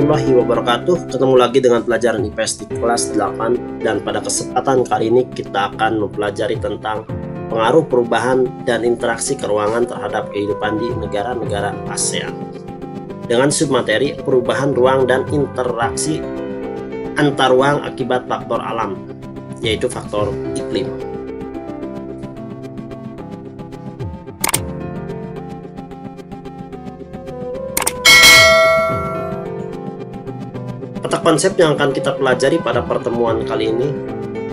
warahmatullahi wabarakatuh. Ketemu lagi dengan pelajaran IPS di kelas 8. Dan pada kesempatan kali ini kita akan mempelajari tentang pengaruh perubahan dan interaksi keruangan terhadap kehidupan di negara-negara ASEAN. Dengan submateri perubahan ruang dan interaksi antar ruang akibat faktor alam, yaitu faktor iklim. Peta konsep yang akan kita pelajari pada pertemuan kali ini,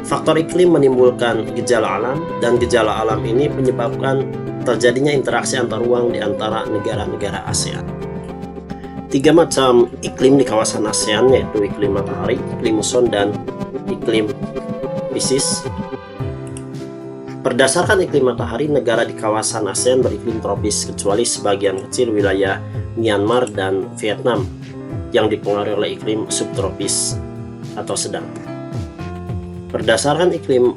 faktor iklim menimbulkan gejala alam, dan gejala alam ini menyebabkan terjadinya interaksi antar ruang di antara negara-negara ASEAN. 3 macam iklim di kawasan ASEAN, yaitu iklim matahari, iklim muson, dan iklim Pisces. Berdasarkan iklim matahari, negara di kawasan ASEAN beriklim tropis kecuali sebagian kecil wilayah Myanmar dan Vietnam yang dipengaruhi oleh iklim subtropis atau sedang. Berdasarkan iklim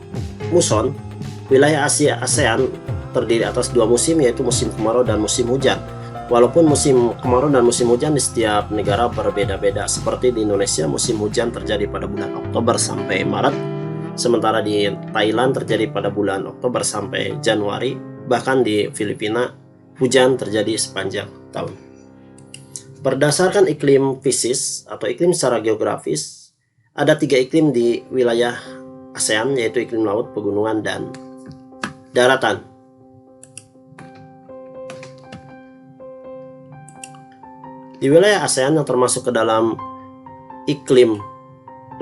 muson, wilayah Asia ASEAN terdiri atas 2 musim, yaitu musim kemarau dan musim hujan. Walaupun musim kemarau dan musim hujan di setiap negara berbeda-beda. Seperti di Indonesia, musim hujan terjadi pada bulan Oktober sampai Maret, sementara di Thailand terjadi pada bulan Oktober sampai Januari. Bahkan di Filipina, hujan terjadi sepanjang tahun. Berdasarkan iklim Pisces atau iklim secara geografis, ada 3 iklim di wilayah ASEAN, yaitu iklim laut, pegunungan, dan daratan. Di wilayah ASEAN yang termasuk ke dalam iklim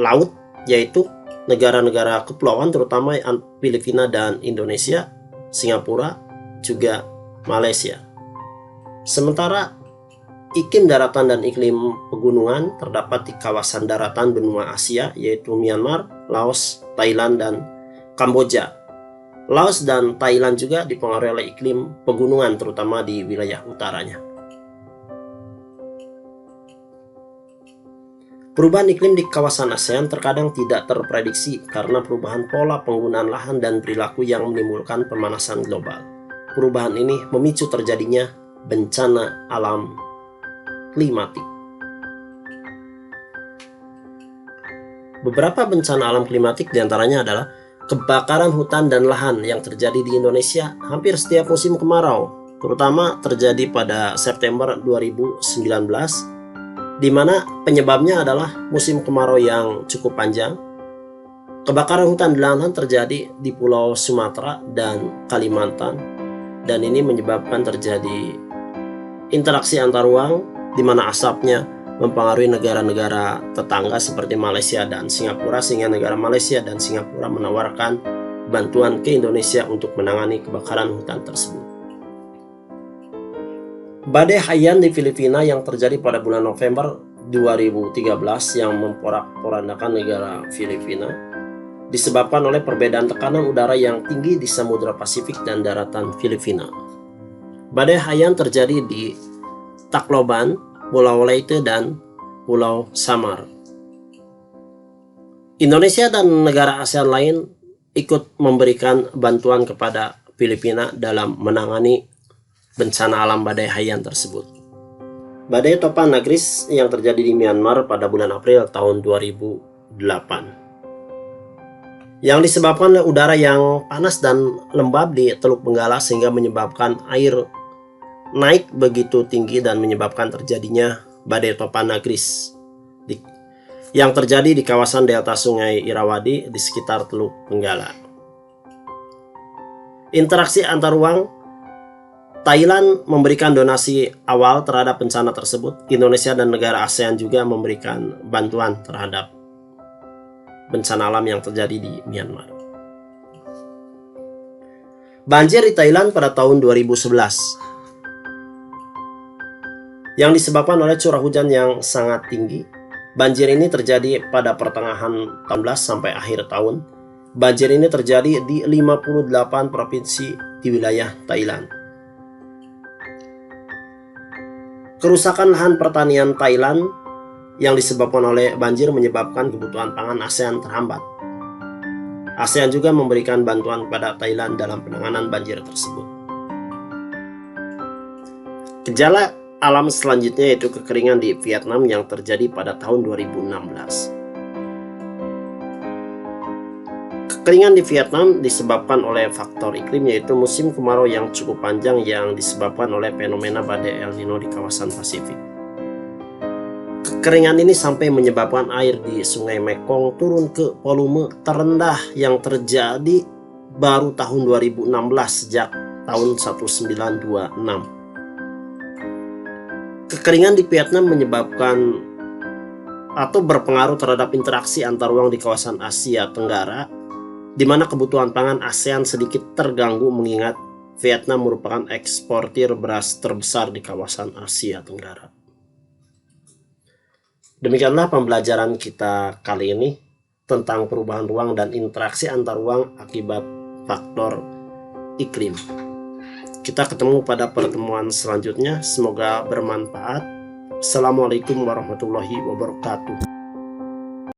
laut, yaitu negara-negara kepulauan terutama Filipina dan Indonesia, Singapura, juga Malaysia. Sementara iklim daratan dan iklim pegunungan terdapat di kawasan daratan benua Asia, yaitu Myanmar, Laos, Thailand, dan Kamboja. Laos dan Thailand juga dipengaruhi oleh iklim pegunungan, terutama di wilayah utaranya. Perubahan iklim di kawasan ASEAN terkadang tidak terprediksi karena perubahan pola penggunaan lahan dan perilaku yang menimbulkan pemanasan global. Perubahan ini memicu terjadinya bencana alam klimatik. Beberapa bencana alam klimatik diantaranya adalah kebakaran hutan dan lahan yang terjadi di Indonesia hampir setiap musim kemarau, terutama terjadi pada September 2019, di mana penyebabnya adalah musim kemarau yang cukup panjang. Kebakaran hutan dan lahan terjadi di Pulau Sumatera dan Kalimantan, dan ini menyebabkan terjadi interaksi antar ruang di mana asapnya mempengaruhi negara-negara tetangga seperti Malaysia dan Singapura, sehingga negara Malaysia dan Singapura menawarkan bantuan ke Indonesia untuk menangani kebakaran hutan tersebut. Badai Haiyan di Filipina yang terjadi pada bulan November 2013 yang memporak-porandakan negara Filipina disebabkan oleh perbedaan tekanan udara yang tinggi di Samudra Pasifik dan daratan Filipina. Badai Haiyan terjadi di Tacloban, Pulau Leyte, dan Pulau Samar. Indonesia dan negara ASEAN lain ikut memberikan bantuan kepada Filipina dalam menangani bencana alam Badai Haiyan tersebut. Badai Topan Nagris yang terjadi di Myanmar pada bulan April tahun 2008, yang disebabkan oleh udara yang panas dan lembab di Teluk Benggala, sehingga menyebabkan air naik begitu tinggi dan menyebabkan terjadinya badai Topan Nagris yang terjadi di kawasan delta Sungai Irrawaddy di sekitar Teluk Benggala. Interaksi antar ruang, Thailand memberikan donasi awal terhadap bencana tersebut. Indonesia dan negara ASEAN juga memberikan bantuan terhadap bencana alam yang terjadi di Myanmar. Banjir di Thailand pada tahun 2011 yang disebabkan oleh curah hujan yang sangat tinggi. Banjir ini terjadi pada pertengahan tahun sampai akhir tahun. Banjir ini terjadi di 58 provinsi di wilayah Thailand. Kerusakan lahan pertanian Thailand yang disebabkan oleh banjir menyebabkan kebutuhan pangan ASEAN terhambat. ASEAN juga memberikan bantuan kepada Thailand dalam penanganan banjir tersebut. Gejala alam selanjutnya yaitu kekeringan di Vietnam yang terjadi pada tahun 2016. Kekeringan di Vietnam disebabkan oleh faktor iklim, yaitu musim kemarau yang cukup panjang yang disebabkan oleh fenomena badai El Nino di kawasan Pasifik. Kekeringan ini sampai menyebabkan air di Sungai Mekong turun ke volume terendah yang terjadi baru tahun 2016 sejak tahun 1926. Kekeringan di Vietnam menyebabkan atau berpengaruh terhadap interaksi antar ruang di kawasan Asia Tenggara, di mana kebutuhan pangan ASEAN sedikit terganggu mengingat Vietnam merupakan eksportir beras terbesar di kawasan Asia Tenggara. Demikianlah pembelajaran kita kali ini tentang perubahan ruang dan interaksi antar ruang akibat faktor iklim. Kita ketemu pada pertemuan selanjutnya. Semoga bermanfaat. Assalamualaikum warahmatullahi wabarakatuh.